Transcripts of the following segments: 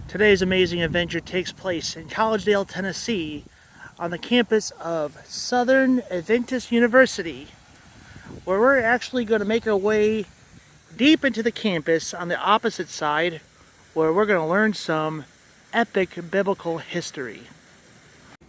Today's amazing adventure takes place in Collegedale, Tennessee, on the campus of Southern Adventist University, where we're actually going to make our way deep into the campus on the opposite side, where we're going to learn some epic biblical history.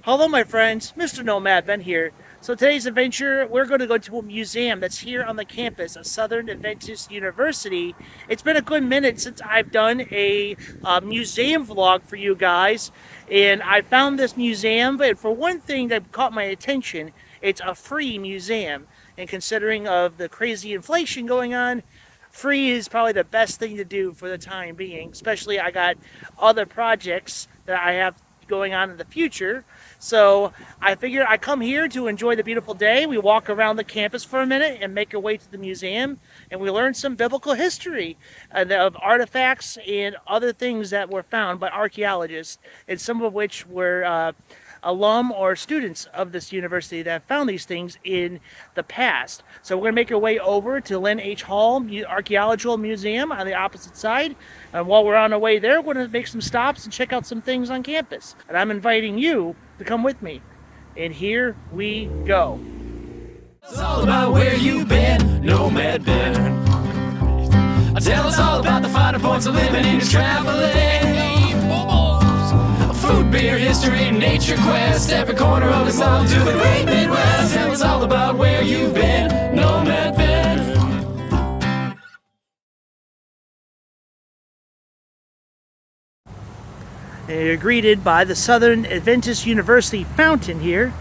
Hello my friends, Mr. Nomad Ben here. So today's adventure, we're going to go to a museum that's here on the campus of Southern Adventist University. It's been a good minute since I've done a museum vlog for you guys, and I found this museum, but for one thing that caught my attention, it's a free museum. And considering of the crazy inflation going on, free is probably the best thing to do for the time being, especially I got other projects that I have going on in the future. So I figured I come here to enjoy the beautiful day. We walk around the campus for a minute and make our way to the museum, and we learn some biblical history of artifacts and other things that were found by archaeologists, and some of which were alum or students of this university that found these things in the past. So we're going to make our way over to Lynn H. Hall Archaeological Museum on the opposite side. And while we're on our way there, we're going to make some stops and check out some things on campus. And I'm inviting you to come with me. And here we go. It's all about where you've been, Nomad Ben. Tell us all about the finer points of living in your traveling. Food, beer, history, nature quest, every corner of this love to the great Midwest. Tell us all about where you've been, Nomad Ben. And you're greeted by the Southern Adventist University fountain here.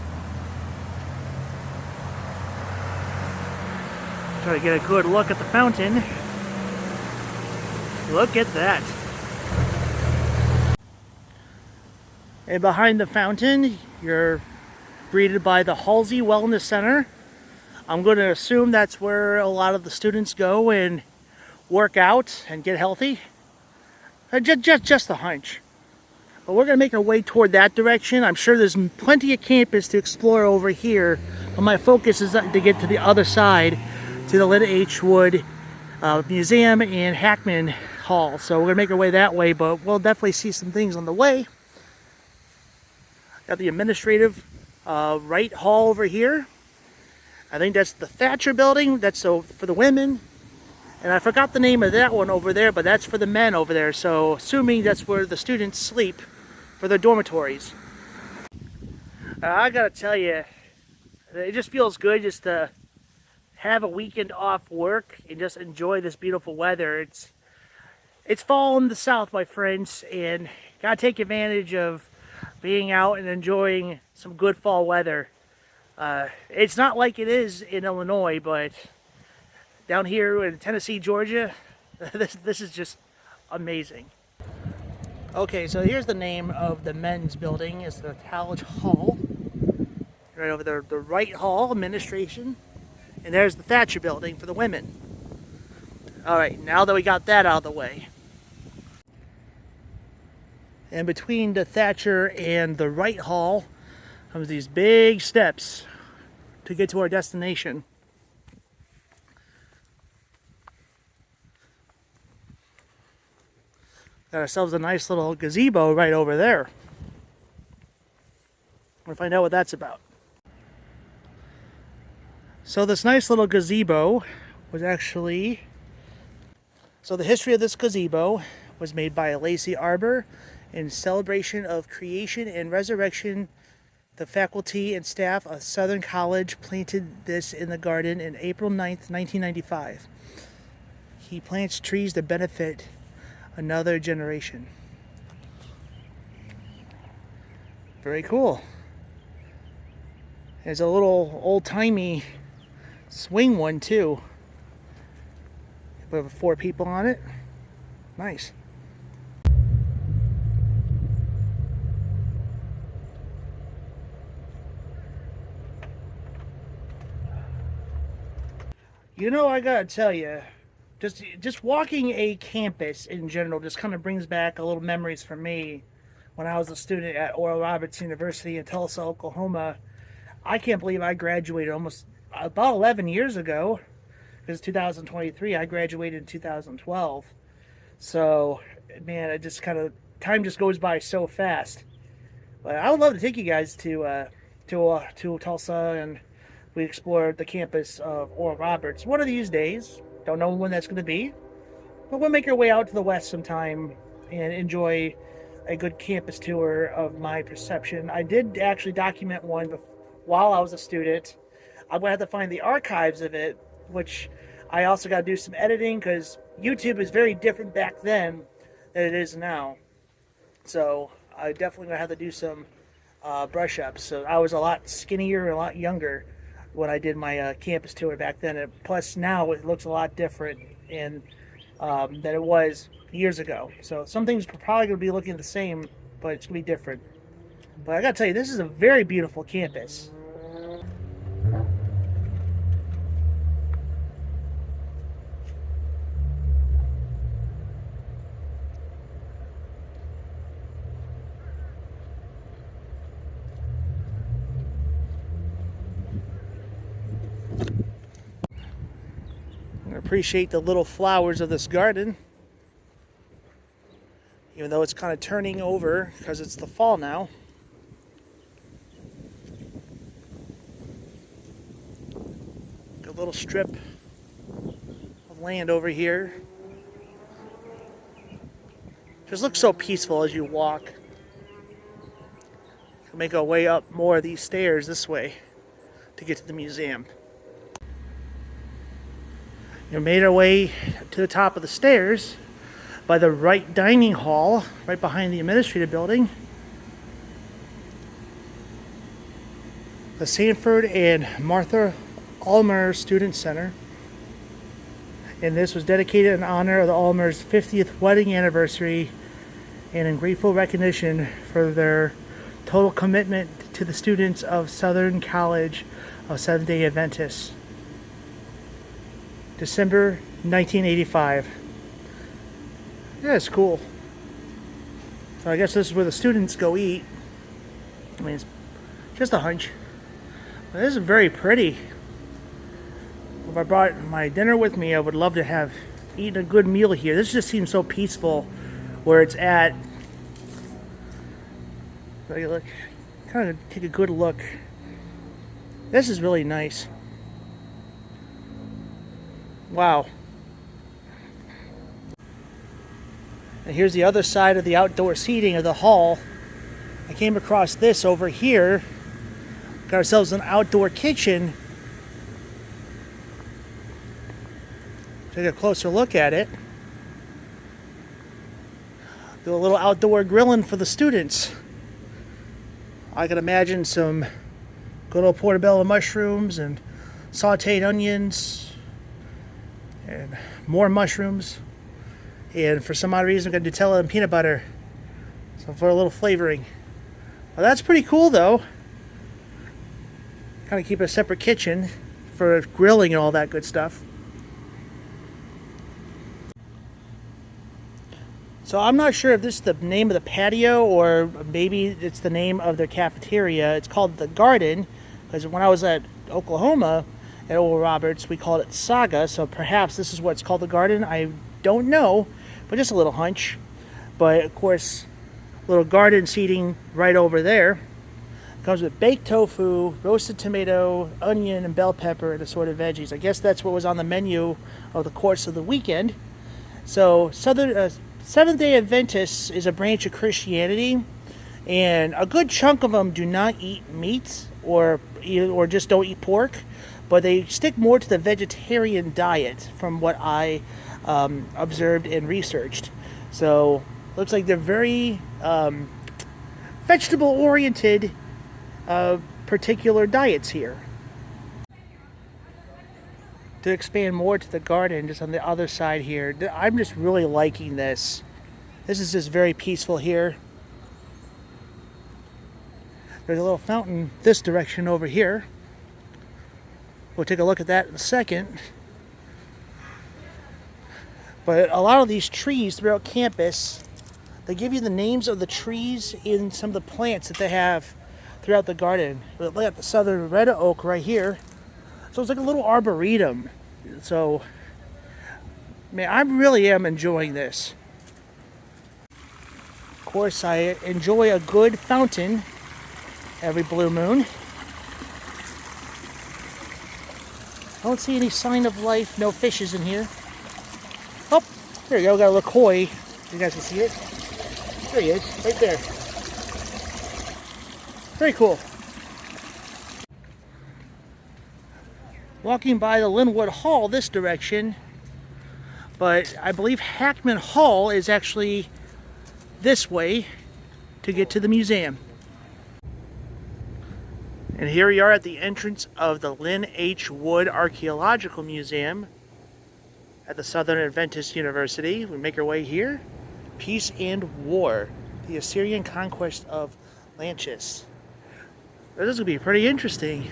Try to get a good look at the fountain. Look at that. And behind the fountain, you're greeted by the Halsey Wellness Center. I'm going to assume that's where a lot of the students go and work out and get healthy. Just a hunch. But we're going to make our way toward that direction. I'm sure there's plenty of campus to explore over here, but my focus is to get to the other side, to the Lynn H. Wood Museum and Hackman Hall. So we're going to make our way that way, but we'll definitely see some things on the way. Got the administrative right hall over here. I think that's the Thatcher building. That's for the women. And I forgot the name of that one over there, but that's for the men over there. So assuming that's where the students sleep for their dormitories. I gotta tell you, it just feels good just to have a weekend off work and just enjoy this beautiful weather. It's fall in the south, my friends, and gotta take advantage of being out and enjoying some good fall weather. It's not like it is in Illinois, but down here in Tennessee, Georgia, this is just amazing. Okay, so here's the name of the men's building. It's the College Hall. Right over there, the Wright Hall Administration. And there's the Thatcher building for the women. All right, now that we got that out of the way. And between the Thatcher and the Wright Hall comes these big steps to get to our destination. Got ourselves a nice little gazebo right over there. We'll find out what that's about. So this nice little gazebo was actually... So the history of this gazebo was made by Lacey Arbor in celebration of creation and resurrection. The faculty and staff of Southern College planted this in the garden in April 9th, 1995. He plants trees to benefit another generation. Very cool. There's a little old-timey swing one too. We have 4 people on it. Nice. You know, I gotta tell you, just walking a campus in general just kind of brings back a little memories for me when I was a student at Oral Roberts University in Tulsa, Oklahoma. I can't believe I graduated almost about 11 years ago. It's 2023. I graduated in 2012. So, man, it just kind of time just goes by so fast. But I would love to take you guys to Tulsa, and we explore the campus of Oral Roberts one of these days. Don't know when that's going to be, but we'll make our way out to the west sometime and enjoy a good campus tour of my perception. I did actually document one while I was a student. I'm going to have to find the archives of it, which I also got to do some editing because YouTube is very different back then than it is now. So I definitely going to have to do some brush ups. So I was a lot skinnier and a lot younger when I did my campus tour back then. And plus now it looks a lot different than it was years ago. So some things are probably going to be looking the same, but it's going to be different. But I got to tell you, this is a very beautiful campus. I appreciate the little flowers of this garden, even though it's kind of turning over because it's the fall now. A little strip of land over here. Just looks so peaceful as you walk. We'll make our way up more of these stairs this way to get to the museum. We made our way to the top of the stairs by the right dining hall, right behind the administrative building. The Sanford and Martha Ulmer Student Center. And this was dedicated in honor of the Ulmer's 50th wedding anniversary and in grateful recognition for their total commitment to the students of Southern College of Seventh-day Adventists. December 1985. Yeah, it's cool. So I guess this is where the students go eat. I mean, it's just a hunch. But this is very pretty. If I brought my dinner with me, I would love to have eaten a good meal here. This just seems so peaceful where it's at. So you look, kind of take a good look. This is really nice. Wow. And here's the other side of the outdoor seating of the hall. I came across this over here. Got ourselves an outdoor kitchen. Take a closer look at it. Do a little outdoor grilling for the students. I can imagine some good old portobello mushrooms and sauteed onions. And more mushrooms, and for some odd reason, we're going to Nutella and peanut butter, so for a little flavoring. Well, that's pretty cool, though. Kind of keep a separate kitchen for grilling and all that good stuff. So I'm not sure if this is the name of the patio or maybe it's the name of their cafeteria. It's called the Garden, because when I was at Oklahoma, at Oral Roberts, we called it Saga, so perhaps this is what's called the Garden. I don't know, but just a little hunch. But of course, little garden seating right over there. Comes with baked tofu, roasted tomato, onion, and bell pepper, and assorted veggies. I guess that's what was on the menu of the course of the weekend. So Seventh-day Adventists is a branch of Christianity, and a good chunk of them do not eat meat or just don't eat pork. But they stick more to the vegetarian diet from what I observed and researched. So looks like they're very vegetable-oriented particular diets here. To expand more to the garden, just on the other side here, I'm just really liking this. This is just very peaceful here. There's a little fountain this direction over here. We'll take a look at that in a second. But a lot of these trees throughout campus, they give you the names of the trees in some of the plants that they have throughout the garden. Look at the southern red oak right here. So it's like a little arboretum. So, man, I really am enjoying this. course, I enjoy a good fountain every blue moon. I don't see any sign of life, no fishes in here. Oh, there you go, we got a little koi. You guys can see it. There he is, right there. Very cool. Walking by the Linwood Hall this direction, but I believe Hackman Hall is actually this way to get to the museum. And here we are at the entrance of the Lynn H. Wood Archaeological Museum at the Southern Adventist University. We make our way here. Peace and War, the Assyrian conquest of Lanchis. This is going to be pretty interesting.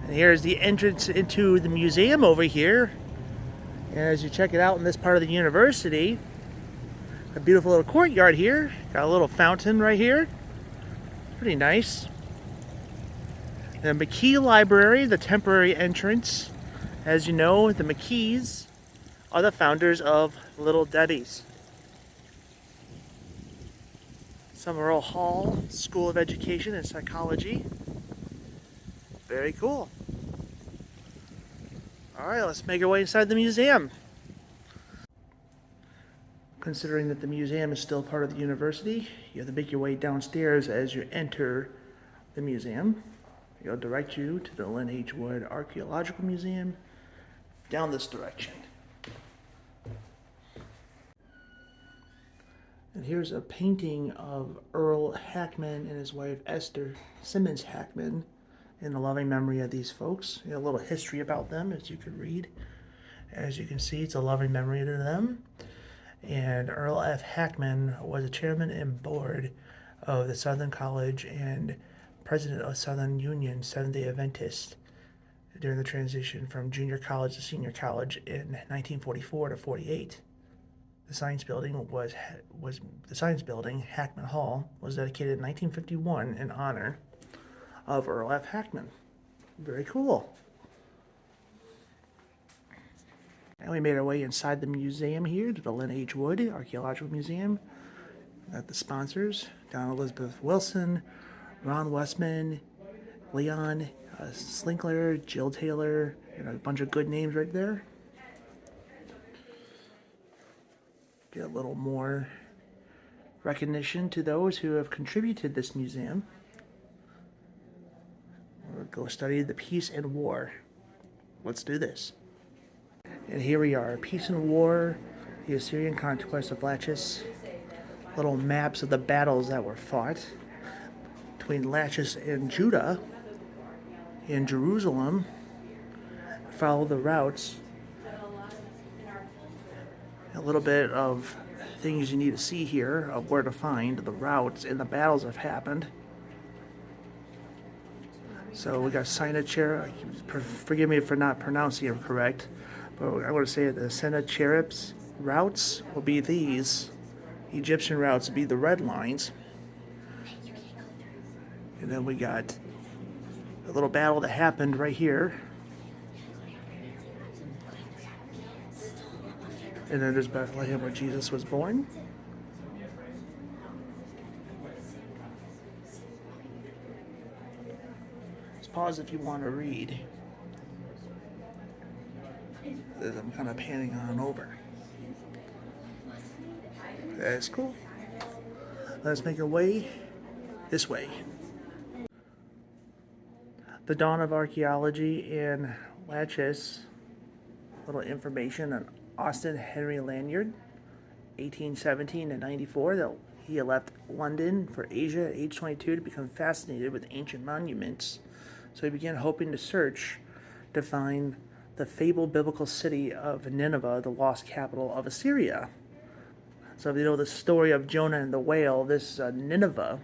And here's the entrance into the museum over here. And as you check it out in this part of the university, a beautiful little courtyard here. Got a little fountain right here. Pretty nice. The McKee Library, the temporary entrance. As you know, the McKees are the founders of Little Debbie's. Summerall Hall, School of Education and Psychology. Very cool. Alright, let's make our way inside the museum. Considering that the museum is still part of the university, you have to make your way downstairs as you enter the museum. It'll direct you to the Lynn H. Wood Archaeological Museum down this direction. And here's a painting of Earl Hackman and his wife Esther Simmons Hackman in the loving memory of these folks. You know, a little history about them as you could read. As you can see, it's a loving memory to them. And Earl F. Hackman was a chairman and board of the Southern College and president of Southern Union Seventh-day Adventist during the transition from junior college to senior college in 1944 to 48. The science building Hackman Hall, was dedicated in 1951 in honor of Earl F. Hackman. Very cool. And we made our way inside the museum here to the Lynn H. Wood Archaeological Museum. Got the sponsors, Don Elizabeth Wilson, Ron Westman, Leon Slinkler, Jill Taylor, a bunch of good names right there. Get a little more recognition to those who have contributed to this museum. We'll go study the peace and war. Let's do this. And here we are, Peace and War, the Assyrian conquest of Lachish. Little maps of the battles that were fought between Lachish and Judah in Jerusalem. Follow the routes. A little bit of things you need to see here of where to find the routes and the battles that have happened. So we got Sennacherib, forgive me for not pronouncing it correct, but I'm going to say the Sennacherib's routes will be these. Egyptian routes will be the red lines. And then we got a little battle that happened right here. And then there's Bethlehem where Jesus was born. Pause if you want to read. As I'm kind of panning on over. That's cool. Let's make our way this way. The dawn of archaeology in Lachish. Little information on Austin Henry Lanyard, 1817 to 94. That he left London for Asia at age 22 to become fascinated with ancient monuments. So he began hoping to search to find the fabled biblical city of Nineveh, the lost capital of Assyria. So if you know the story of Jonah and the whale, this Nineveh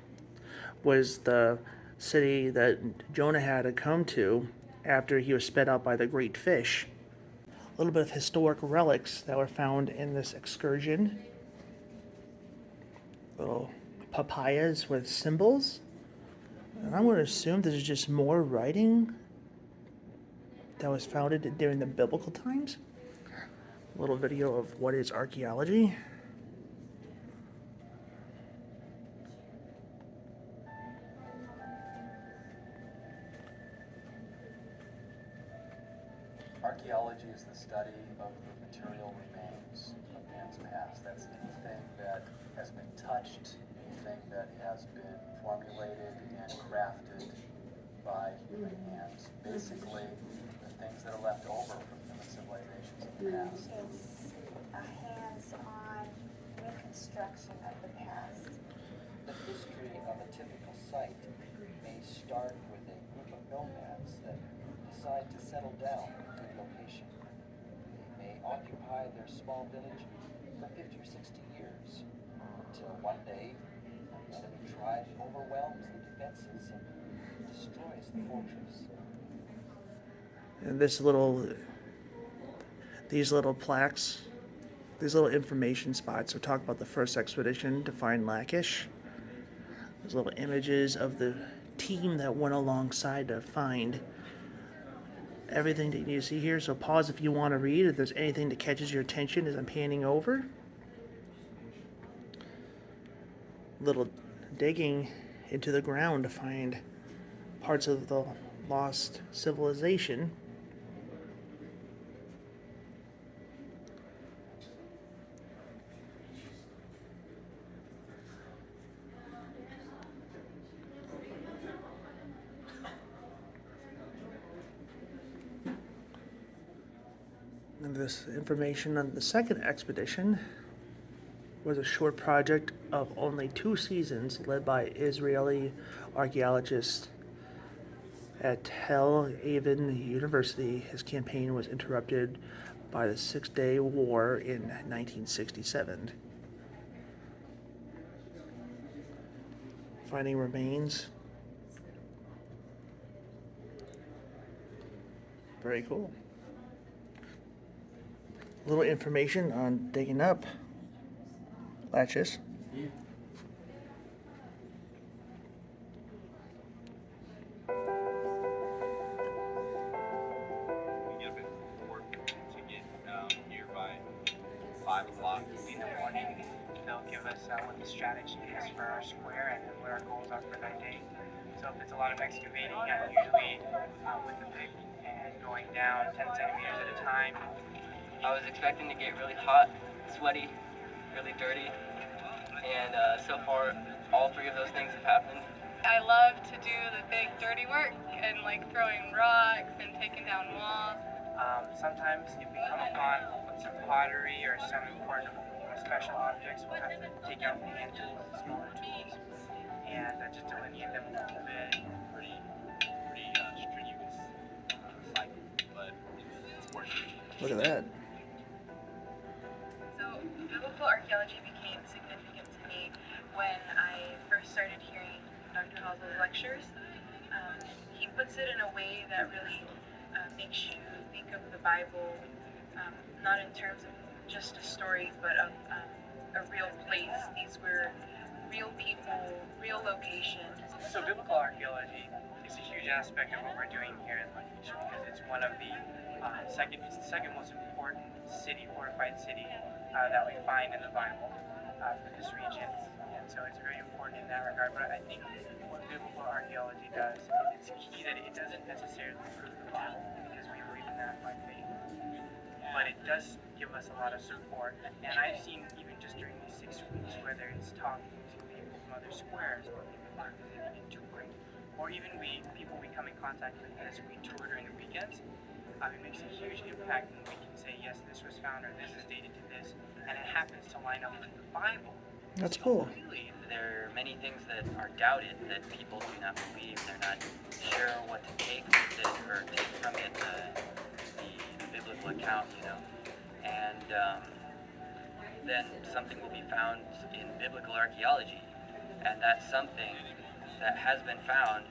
was the city that Jonah had to come to after he was spit out by the great fish. A little bit of historic relics that were found in this excursion. Little papayas with symbols. And I'm going to assume this is just more writing that was founded during the biblical times. A little video of what is archaeology. has been touched, anything that has been formulated and crafted by human hands. Basically, the things that are left over from human civilizations in the past. It's a hands-on reconstruction of the past. The history of a typical site may start with a group of nomads that decide to settle down in a good location. They may occupy their small village for 50 or 60 years until one day an enemy tribe overwhelms the defenses and destroys the fortress. And these little plaques, these little information spots will talk about the first expedition to find Lachish. There's little images of the team that went alongside to find everything that you need to see here. So pause if you want to read, if there's anything that catches your attention as I'm panning over. Little digging into the ground to find parts of the lost civilization. And this information on the second expedition was a short project of only 2 seasons led by Israeli archaeologists at Tel Aviv University. His campaign was interrupted by the Six-Day War in 1967. Finding remains. Very cool. A little information on digging up Lachish. We get up at 4 to get here by 5 o'clock in the morning. They'll give us what the strategy is for our square and then what our goals are for that day. So if it's a lot of excavating, I'm usually with the pick and going down 10 centimeters at a time. I was expecting to get really hot, sweaty, really dirty, and so far all 3 of those things have happened. I love to do the big dirty work and like throwing rocks and taking down walls. Sometimes if we come upon some pottery or some important special objects, we'll have to take out the hand tools, the smaller tools, and just delineate them a little bit. Pretty strenuous cycle, but it's worth it. Look at that. So biblical archaeology became significant to me when I first started hearing Dr. Halsell's lectures. He puts it in a way that really makes you think of the Bible, not in terms of just a story, but of a real place. These were real people, real locations. So biblical archaeology is a huge aspect of what we're doing here in Lachish because it's one of the it's the second most important city, fortified city that we find in the Bible for this region, and so it's very important in that regard. But I think what biblical archaeology does is it's key that it doesn't necessarily prove the Bible because we believe in that by faith, but it does give us a lot of support. And I've seen even just during these 6 weeks, whether it's talking to people from other squares or people who are visiting and touring, or even people we come in contact with as we tour during the weekends. It makes a huge impact when we can say, yes, this was found or this is dated to this, and it happens to line up with the Bible. That's cool. Really, there are many things that are doubted that people do not believe. They're not sure what to take with it or take from it, the biblical account, And then something will be found in biblical archaeology, and that something that has been found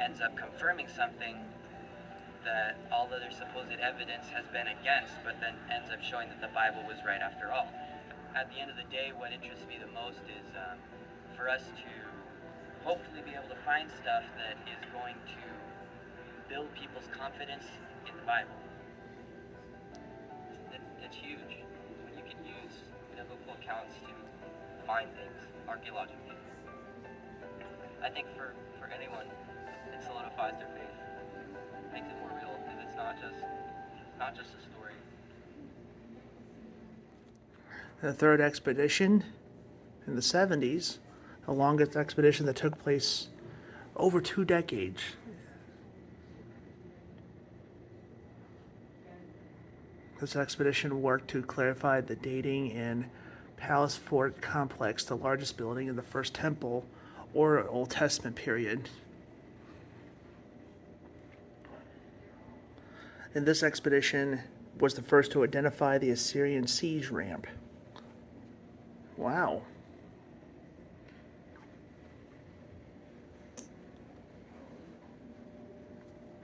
ends up confirming something that all other supposed evidence has been against, but then ends up showing that the Bible was right after all. At the end of the day, what interests me the most is for us to hopefully be able to find stuff that is going to build people's confidence in the Bible. It's huge when you can use biblical accounts to find things archaeologically. I think for anyone, it solidifies their faith. Makes it more real because it's not just a story. The third expedition in the 70s, the longest expedition that took place over 2 decades. This expedition worked to clarify the dating and Palace Fort complex, the largest building in the First Temple or Old Testament period. And this expedition was the first to identify the Assyrian siege ramp. Wow.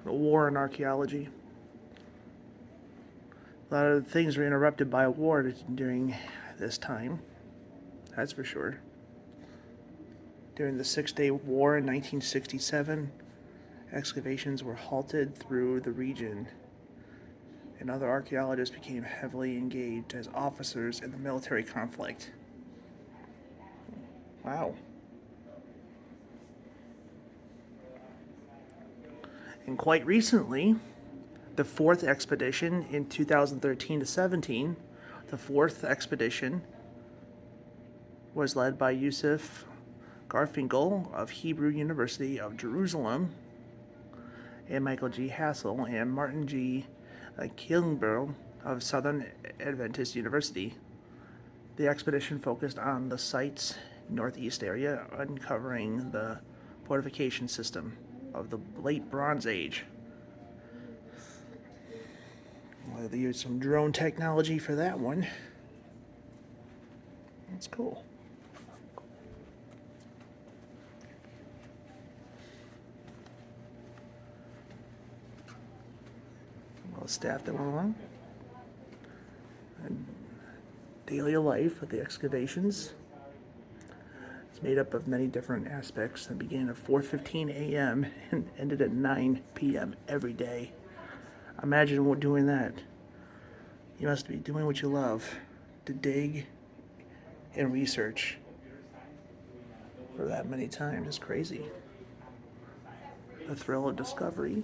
The war in archaeology. A lot of things were interrupted by war during this time. That's for sure. During the Six-Day War in 1967, excavations were halted through the region, and other archaeologists became heavily engaged as officers in the military conflict. Wow. And quite recently, the fourth expedition in 2013 to 17, the fourth expedition was led by Yusuf Garfinkel of Hebrew University of Jerusalem, and Michael G. Hassel and Martin G. Killenberg of Southern Adventist University. The expedition focused on the site's northeast area, uncovering the fortification system of the late Bronze Age. Well, they used some drone technology for that one. That's cool. Well, staff that went along. And daily life of the excavations. It's made up of many different aspects and began at 4:15 a.m. and ended at 9 p.m. every day. Imagine doing that. You must be doing what you love, to dig and research for that many times. It's crazy. The thrill of discovery.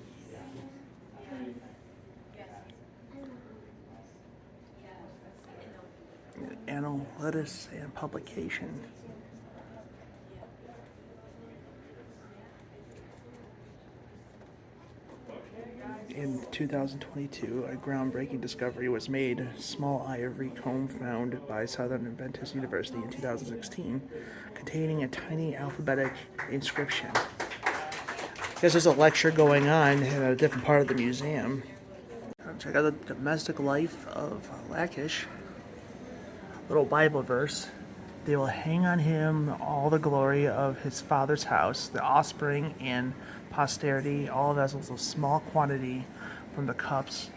Analytics and publication. In 2022, a groundbreaking discovery was made. A small ivory comb found by Southern Adventist University in 2016, containing a tiny alphabetic inscription. I guess there's a lecture going on in a different part of the museum. Check out the domestic life of Lachish. Little Bible verse. They will hang on him all the glory of his father's house, the offspring and posterity, all vessels of small quantity, from the cups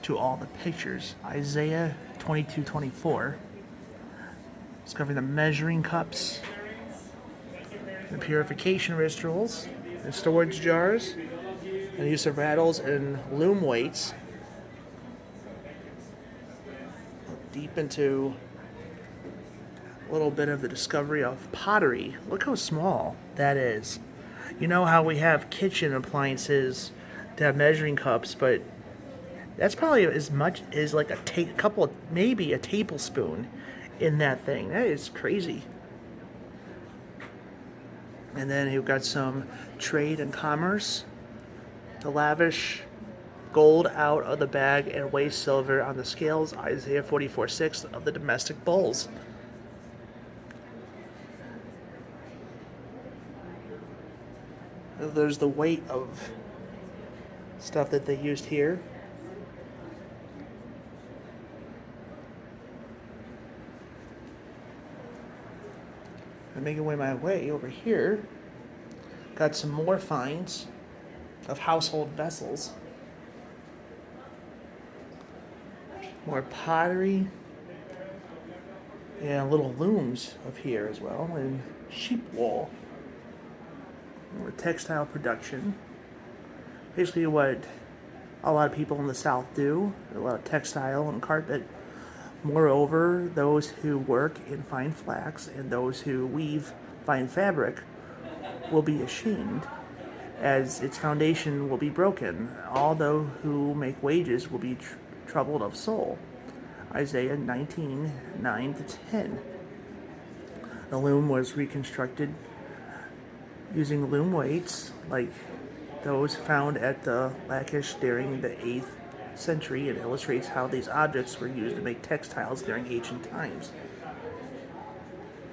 to all the pictures. Isaiah 22:24. Discovering the measuring cups, the purification rituals, and storage jars, and the use of rattles and loom weights. Deep into a little bit of the discovery of pottery. Look how small that is. You know how we have kitchen appliances to have measuring cups, but that's probably as much as like maybe a tablespoon in that thing. That is crazy. And then you've got some trade and commerce. The lavish gold out of the bag and weigh silver on the scales. Isaiah 44:6 of the domestic bowls. There's the weight of stuff that they used here. I'm making my way over here. Got some more finds of household vessels. More pottery. And little looms of here as well, and sheep wool. Or textile production. Basically what a lot of people in the South do, a lot of textile and carpet. Moreover, those who work in fine flax and those who weave fine fabric will be ashamed, as its foundation will be broken. All those who make wages will be troubled of soul. Isaiah 19:9-10. The loom was reconstructed using loom weights like those found at the Lachish during the 8th century. It illustrates how these objects were used to make textiles during ancient times.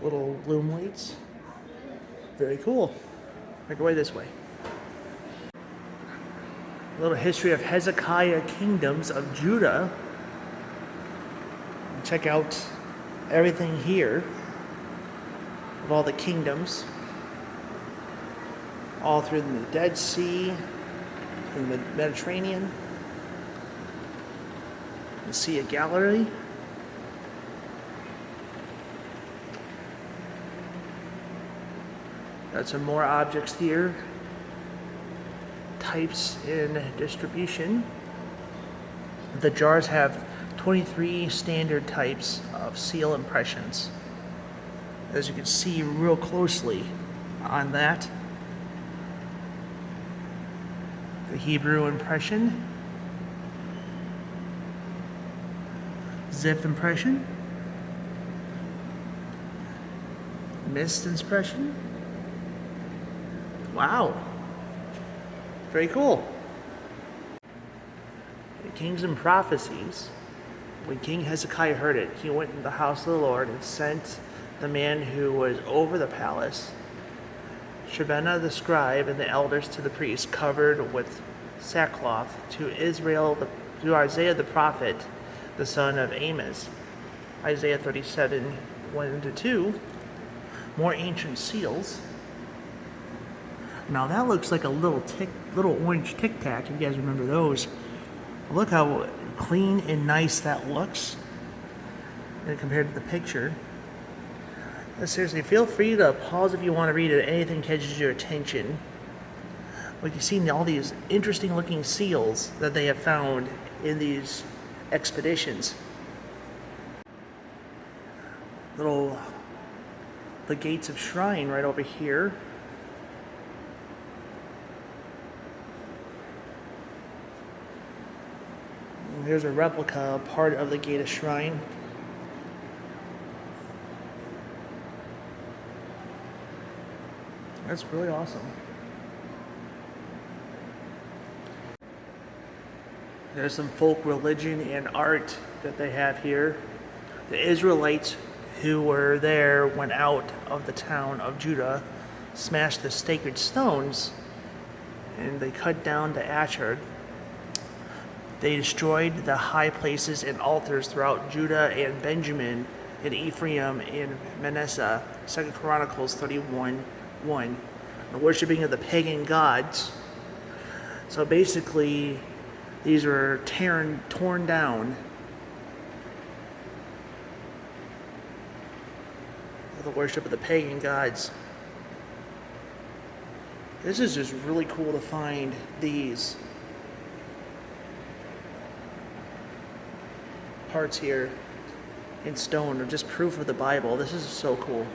Little loom weights. Very cool. Make our way this way. A little history of Hezekiah kingdoms of Judah. Check out everything here of all the kingdoms, all through the Dead Sea and the Mediterranean, the Sea of Galilee. Got some more objects here, types in distribution. The jars have 23 standard types of seal impressions, as you can see real closely on that. The Hebrew impression, Ziph impression, Mist impression. Wow, very cool. The Kings and Prophecies. When King Hezekiah heard it, he went into the house of the Lord and sent the man who was over the palace, Shebaniah the scribe, and the elders to the priests, covered with sackcloth, to Isaiah the prophet, the son of Amos. Isaiah 37, 1-2. More ancient seals. Now that looks like a little orange Tic Tac. You guys remember those? Look how clean and nice that looks compared to the picture. Seriously, feel free to pause if you want to read it. Anything catches your attention. Like you've seen all these interesting looking seals that they have found in these expeditions. The gates of Shrine right over here. Here's a replica, part of the Gate of Shrine. That's really awesome. There's some folk religion and art that they have here. The Israelites who were there went out of the town of Judah, smashed the sacred stones, and they cut down the Asher. They destroyed the high places and altars throughout Judah and Benjamin and Ephraim and Manasseh. 2 Chronicles 31:1. The worshiping of the pagan gods. So basically, these were torn down. The worship of the pagan gods. This is just really cool to find these parts here in stone of just proof of the Bible. This is so cool.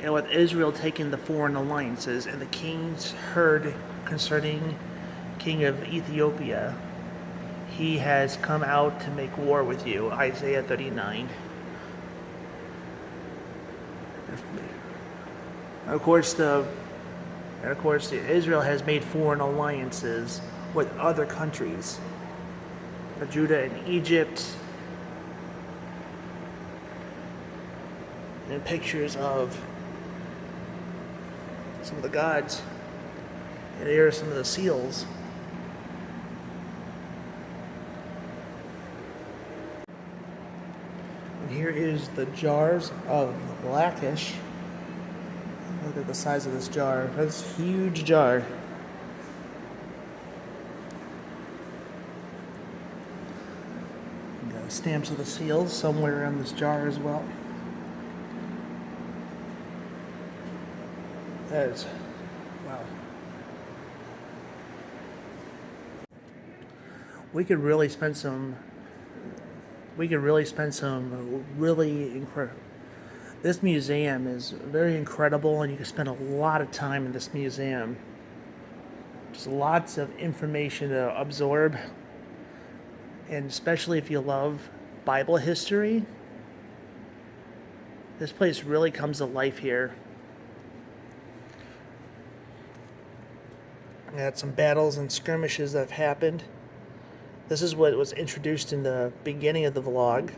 And with Israel taking the foreign alliances and the kings heard concerning king of Ethiopia, he has come out to make war with you. Isaiah 39. Of course, Israel has made foreign alliances with other countries. Judah and Egypt, and pictures of some of the gods, and here are some of the seals. And here is the jars of Lachish. Look at the size of this jar. That's a huge jar. Stamps of the seals somewhere around this jar as well. That is, wow. We could really spend some really incredible. This museum is very incredible, and you can spend a lot of time in this museum. Just lots of information to absorb. And especially if you love Bible history, This place really comes to life here. We had some battles and skirmishes that have happened. This is what was introduced in the beginning of the vlog.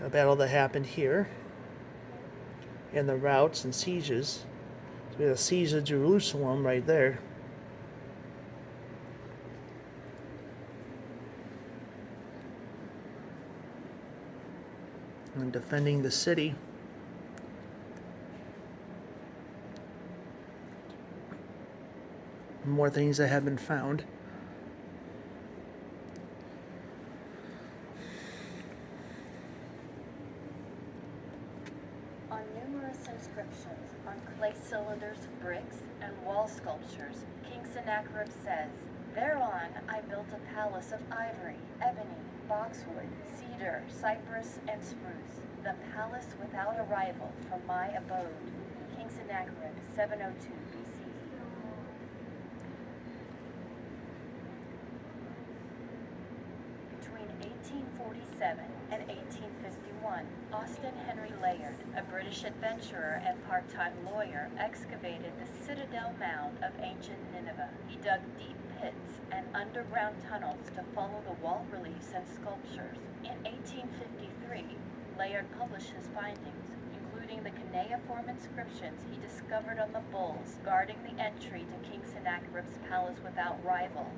A battle that happened here. And the routes and sieges. So we had a siege of Jerusalem right there. And defending the city. More things that have been found. On numerous inscriptions, on clay cylinders, bricks, and wall sculptures, King Sennacherib says, "Thereon I built a palace of ivory, ebony, boxwood, cedar, cypress, and spruce, the palace without a rival for my abode." King Sennacherib, 702 BC. Between 1847 and 1851, Austin Henry Layard, a British adventurer and part-time lawyer, excavated the citadel mound of ancient Nineveh. He dug deep pits and underground tunnels to follow the wall reliefs and sculptures. In 1853, Layard published his findings, including the cuneiform inscriptions he discovered on the bulls guarding the entry to King Sennacherib's palace without rival.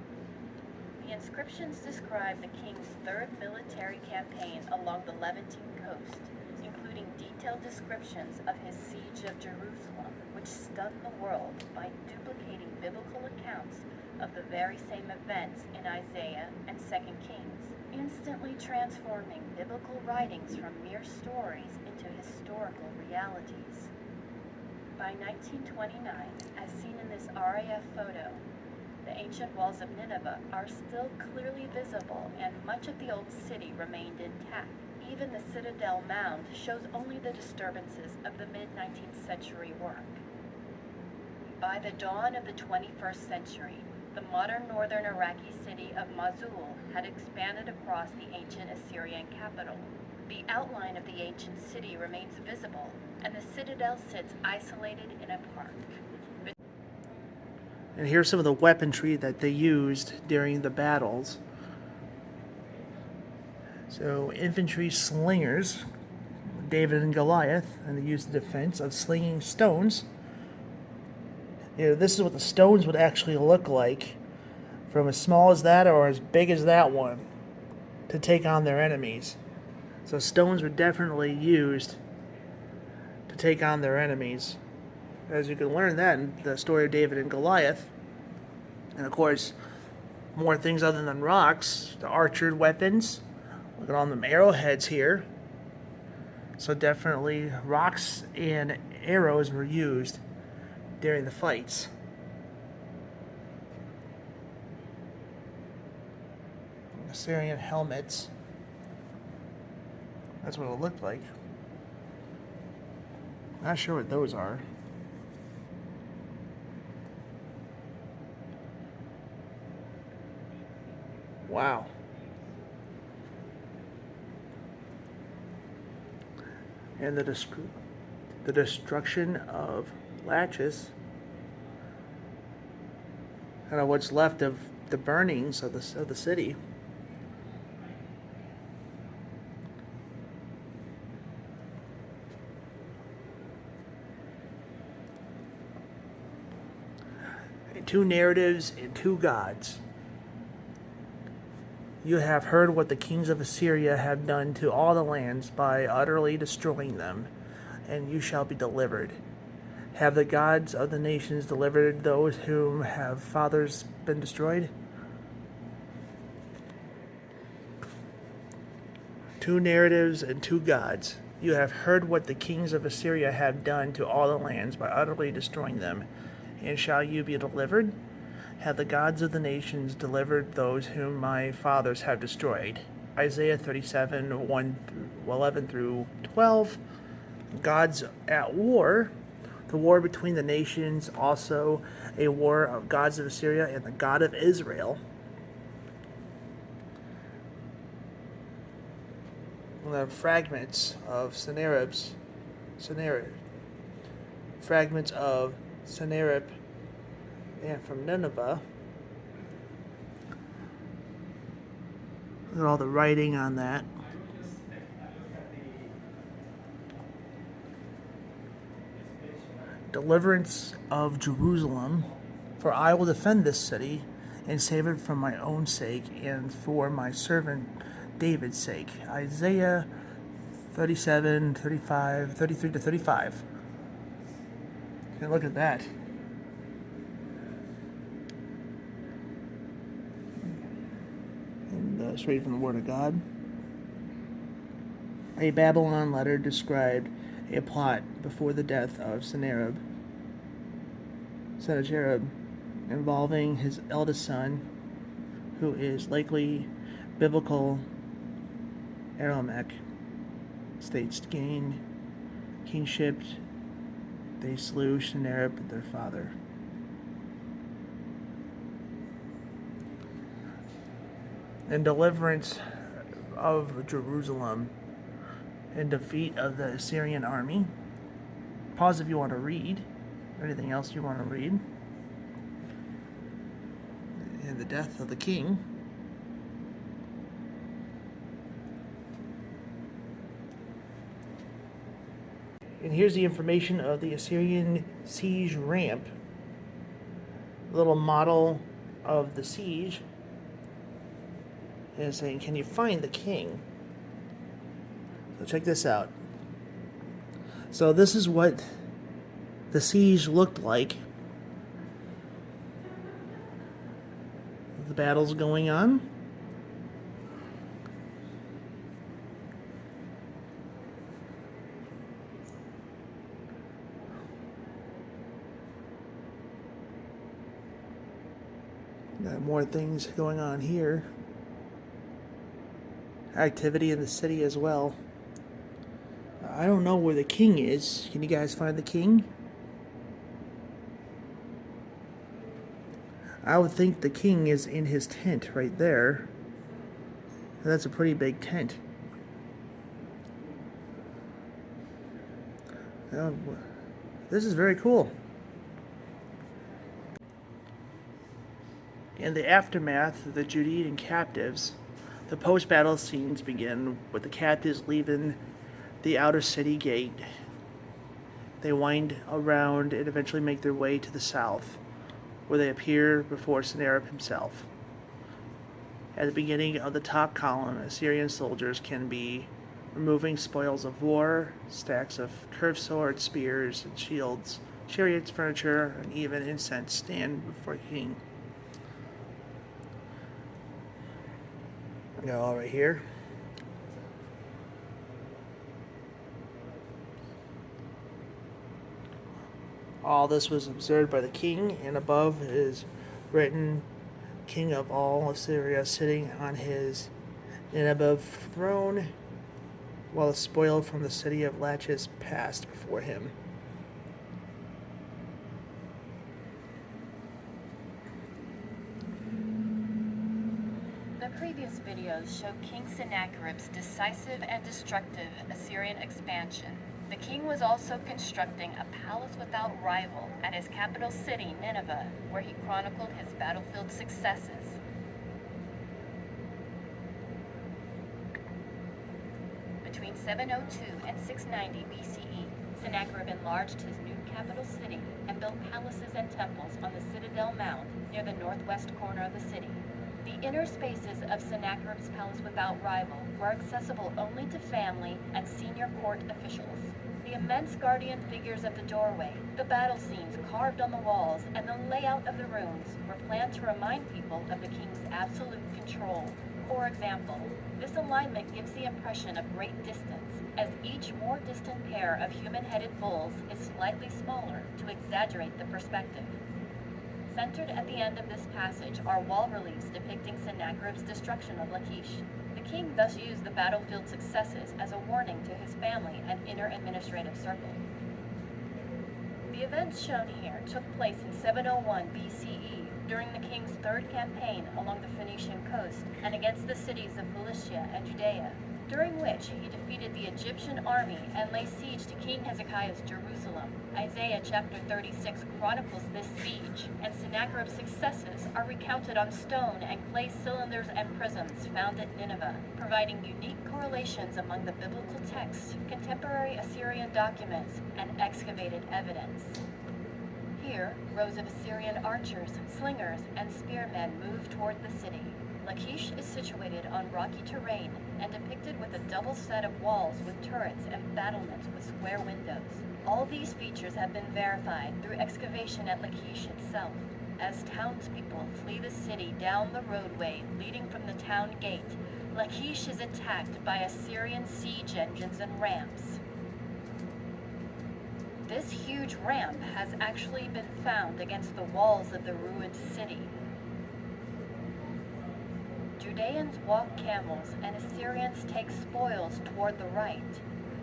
The inscriptions describe the king's third military campaign along the Levantine coast, including detailed descriptions of his siege of Jerusalem, which stunned the world by duplicating biblical accounts of the very same events in Isaiah and 2 Kings, instantly transforming biblical writings from mere stories into historical realities. By 1929, as seen in this RAF photo, the ancient walls of Nineveh are still clearly visible, and much of the old city remained intact. Even the citadel mound shows only the disturbances of the mid-19th century work. By the dawn of the 21st century, the modern northern Iraqi city of Mosul had expanded across the ancient Assyrian capital. The outline of the ancient city remains visible, and the citadel sits isolated in a park. And here's some of the weaponry that they used during the battles. So, infantry slingers, David and Goliath, and they used the defense of slinging stones. You know, this is what the stones would actually look like, from as small as that or as big as that one, to take on their enemies. So stones were definitely used to take on their enemies. As you can learn that in the story of David and Goliath. And of course, more things other than rocks, the archered weapons. Look at all them arrowheads here. So definitely rocks and arrows were used during the fights. Assyrian helmets. That's what it looked like. Not sure what those are. Wow. And the destruction of Lachish, kind of what's left of the burnings of the city. And two narratives and two gods. You have heard what the kings of Assyria have done to all the lands by utterly destroying them, and you shall be delivered. Have the gods of the nations delivered those whom have fathers been destroyed? Two narratives and two gods. You have heard what the kings of Assyria have done to all the lands by utterly destroying them, and shall you be delivered? Have the gods of the nations delivered those whom my fathers have destroyed? Isaiah 37, 11 through 12. Gods at war. The war between the nations, also a war of gods of Assyria and the God of Israel. the fragments of fragments of Sennacherib and from Nineveh. Look at all the writing on that. Deliverance of Jerusalem, for I will defend this city and save it from my own sake and for my servant David's sake. Isaiah 37, 35, 33 to 35. And look at that. And straight from the Word of God. A Babylon letter described a plot before the death of Sennacherib involving his eldest son, who is likely biblical Aramaic, states to gain kingship. They slew Sennacherib, their father. And deliverance of Jerusalem and defeat of the Assyrian army. Pause if you want to read. Anything else you want to read. And the death of the king. And here's the information of the Assyrian siege ramp. A little model of the siege. And saying, can you find the king? So check this out. So this is what the siege looked like. The battle's going on. Got more things going on here. Activity in the city as well. I don't know where the king is. Can you guys find the king? I would think the king is in his tent right there. That's a pretty big tent. This is very cool. In the aftermath of the Judean captives, the post-battle scenes begin with the captives leaving the outer city gate. They wind around and eventually make their way to the south, where they appear before Sennacherib himself. At the beginning of the top column, Assyrian soldiers can be removing spoils of war, stacks of curved swords, spears, and shields, chariots, furniture, and even incense stand before the king. Go all right here. All this was observed by the king, and above is written, King of all Assyria, sitting on his Nineveh throne, while the spoil from the city of Lachish passed before him. The previous videos show King Sennacherib's decisive and destructive Assyrian expansion. The king was also constructing a palace without rival at his capital city, Nineveh, where he chronicled his battlefield successes. Between 702 and 690 BCE, Sennacherib enlarged his new capital city and built palaces and temples on the Citadel Mound near the northwest corner of the city. The inner spaces of Sennacherib's palace without rival were accessible only to family and senior court officials. The immense guardian figures of the doorway, the battle scenes carved on the walls, and the layout of the rooms were planned to remind people of the king's absolute control. For example, this alignment gives the impression of great distance, as each more distant pair of human-headed bulls is slightly smaller to exaggerate the perspective. Centered at the end of this passage are wall reliefs depicting Sennacherib's destruction of Lachish. The king thus used the battlefield successes as a warning to his family and inner administrative circle. The events shown here took place in 701 BCE during the king's third campaign along the Phoenician coast and against the cities of Philistia and Judea. during which he defeated the Egyptian army and laid siege to King Hezekiah's Jerusalem. Isaiah chapter 36 chronicles this siege, and Sennacherib's successes are recounted on stone and clay cylinders and prisms found at Nineveh, providing unique correlations among the biblical texts, contemporary Assyrian documents, and excavated evidence. Here, rows of Assyrian archers, slingers, and spearmen move toward the city. Lachish is situated on rocky terrain and depicted with a double set of walls with turrets and battlements with square windows. All these features have been verified through excavation at Lachish itself. As townspeople flee the city down the roadway leading from the town gate, Lachish is attacked by Assyrian siege engines and ramps. This huge ramp has actually been found against the walls of the ruined city. Judeans walk camels and Assyrians take spoils toward the right.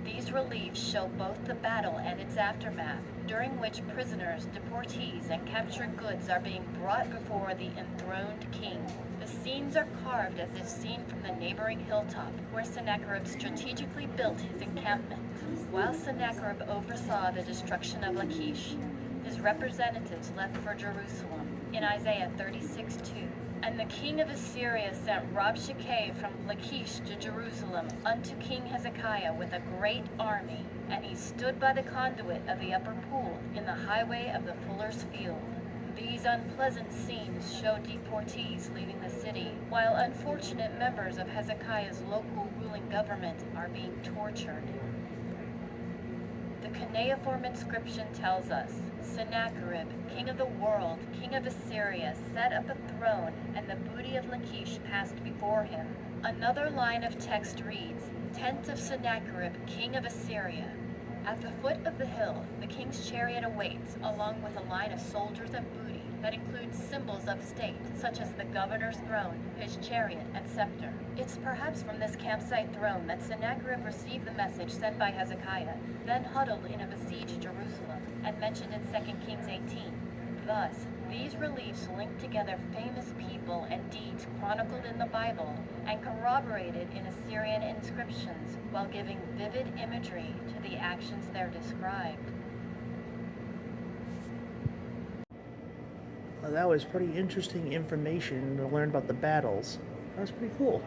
These reliefs show both the battle and its aftermath, during which prisoners, deportees, and captured goods are being brought before the enthroned king. The scenes are carved as if seen from the neighboring hilltop, where Sennacherib strategically built his encampment. While Sennacherib oversaw the destruction of Lachish, his representatives left for Jerusalem in Isaiah 36:2. And the king of Assyria sent Rabshakeh from Lachish to Jerusalem unto King Hezekiah with a great army, and he stood by the conduit of the upper pool in the highway of the fuller's field. These unpleasant scenes show deportees leaving the city, while unfortunate members of Hezekiah's local ruling government are being tortured. The cuneiform inscription tells us, Sennacherib, king of the world, king of Assyria, set up a throne, and the booty of Lachish passed before him. Another line of text reads, Tent of Sennacherib, king of Assyria. At the foot of the hill, the king's chariot awaits, along with a line of soldiers and booty that includes symbols of state, such as the governor's throne, his chariot, and scepter. It's perhaps from this campsite throne that Sennacherib received the message sent by Hezekiah, then huddled in a besieged Jerusalem, and mentioned in 2 Kings 18. Thus, these reliefs link together famous people and deeds chronicled in the Bible and corroborated in Assyrian inscriptions, while giving vivid imagery to the actions there described. Well, that was pretty interesting information to learn about the battles. That was pretty cool.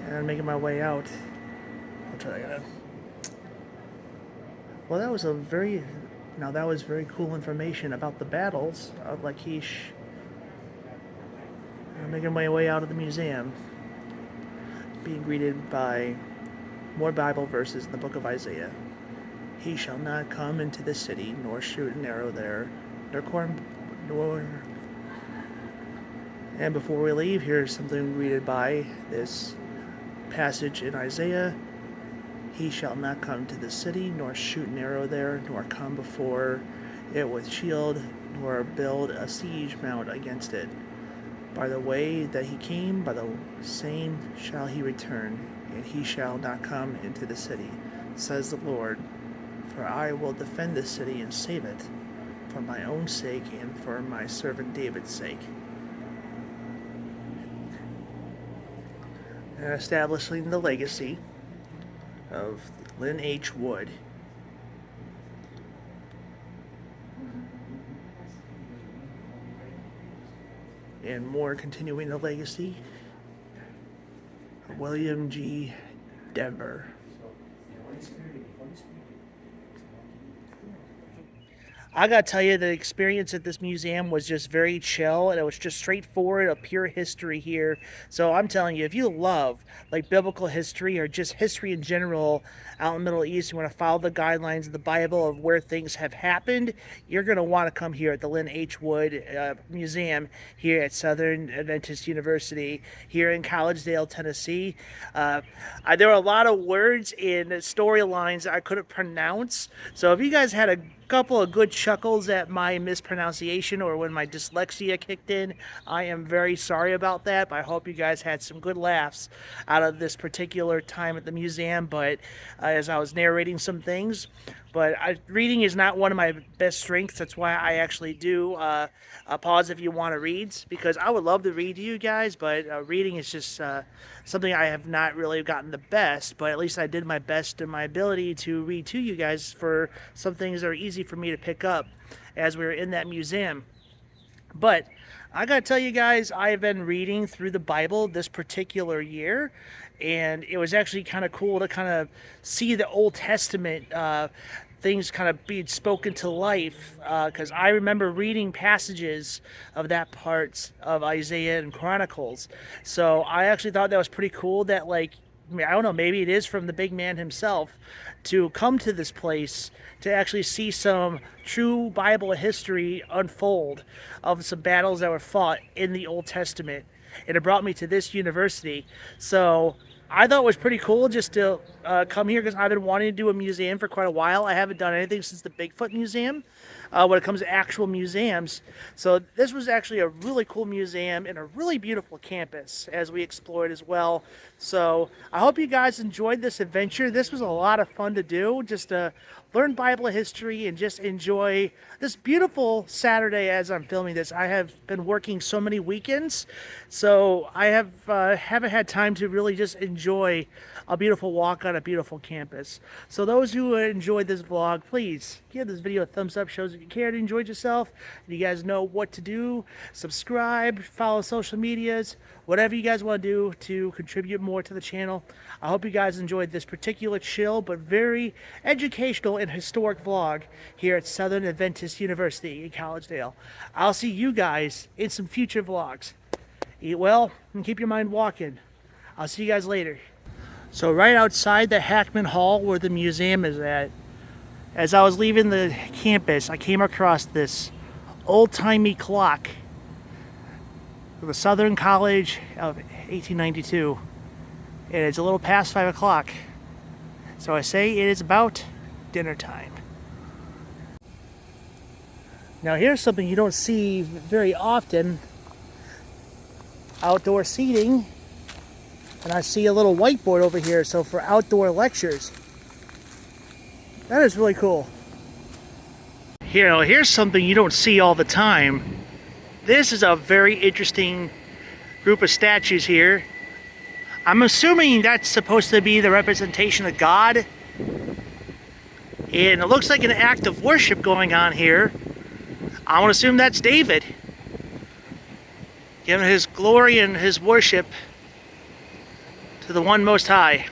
And I'm making my way out. I'll try again. Well, that was very cool information about the battles of Lachish. I'm making my way out of the museum, being greeted by more Bible verses in the book of Isaiah. He shall not come into the city, nor shoot an arrow there, And before we leave, here's something greeted by this passage in Isaiah. He shall not come to the city, nor shoot an arrow there, nor come before it with shield, nor build a siege mount against it. By the way that he came, by the same shall he return, and he shall not come into the city, says the Lord. For I will defend the city and save it, for my own sake and for my servant David's sake. And establishing the legacy of Lynn H. Wood. And more continuing the legacy of William G. Denver. I gotta tell you, the experience at this museum was just very chill, and it was just straightforward, a pure history here. So I'm telling you, if you love like biblical history or just history in general out in the Middle East, you want to follow the guidelines of the Bible of where things have happened, you're going to want to come here at the Lynn H. Wood Museum here at Southern Adventist University here in Collegedale, Tennessee. There were a lot of words and storylines I couldn't pronounce, so if you guys had a couple of good chuckles at my mispronunciation or when my dyslexia kicked in. I am very sorry about that, but I hope you guys had some good laughs out of this particular time at the museum. But as I was narrating some things, but reading is not one of my best strengths. That's why I actually do pause if you want to read, because I would love to read to you guys, but reading is just something I have not really gotten the best, but at least I did my best in my ability to read to you guys for some things that are easy for me to pick up as we were in that museum. But I gotta tell you guys, I've been reading through the Bible this particular year, and it was actually kind of cool to kind of see the Old Testament things kind of being spoken to life, because I remember reading passages of that parts of Isaiah and Chronicles. So I actually thought that was pretty cool that, like, I mean, I don't know, maybe it is from the big man himself to come to this place to actually see some true Bible history unfold of some battles that were fought in the Old Testament. And it brought me to this university. So I thought it was pretty cool just to come here, because I've been wanting to do a museum for quite a while. I haven't done anything since the Bigfoot Museum when it comes to actual museums. So this was actually a really cool museum and a really beautiful campus as we explored as well. So I hope you guys enjoyed this adventure. This was a lot of fun to do, just to learn Bible history and just enjoy this beautiful Saturday as I'm filming this. I have been working so many weekends, so I haven't had time to really just enjoy a beautiful walk on a beautiful campus. So those who enjoyed this vlog, please give this video a thumbs up, shows that you cared and enjoyed yourself. And you guys know what to do. Subscribe, follow social medias, whatever you guys want to do to contribute more to the channel. I hope you guys enjoyed this particular chill but very educational and historic vlog here at Southern Adventist University in Collegedale. I'll see you guys in some future vlogs. Eat well and keep your mind walking. I'll see you guys later. So right outside the Hackman Hall where the museum is at, as I was leaving the campus, I came across this old-timey clock of the Southern College of 1892. And it's a little past 5 o'clock. So I say it is about dinner time. Now here's something you don't see very often. Outdoor seating. And I see a little whiteboard over here, so for outdoor lectures. That is really cool. Here's something you don't see all the time. This is a very interesting group of statues here. I'm assuming that's supposed to be the representation of God. And it looks like an act of worship going on here. I want to assume that's David, giving his glory and his worship to the One Most High.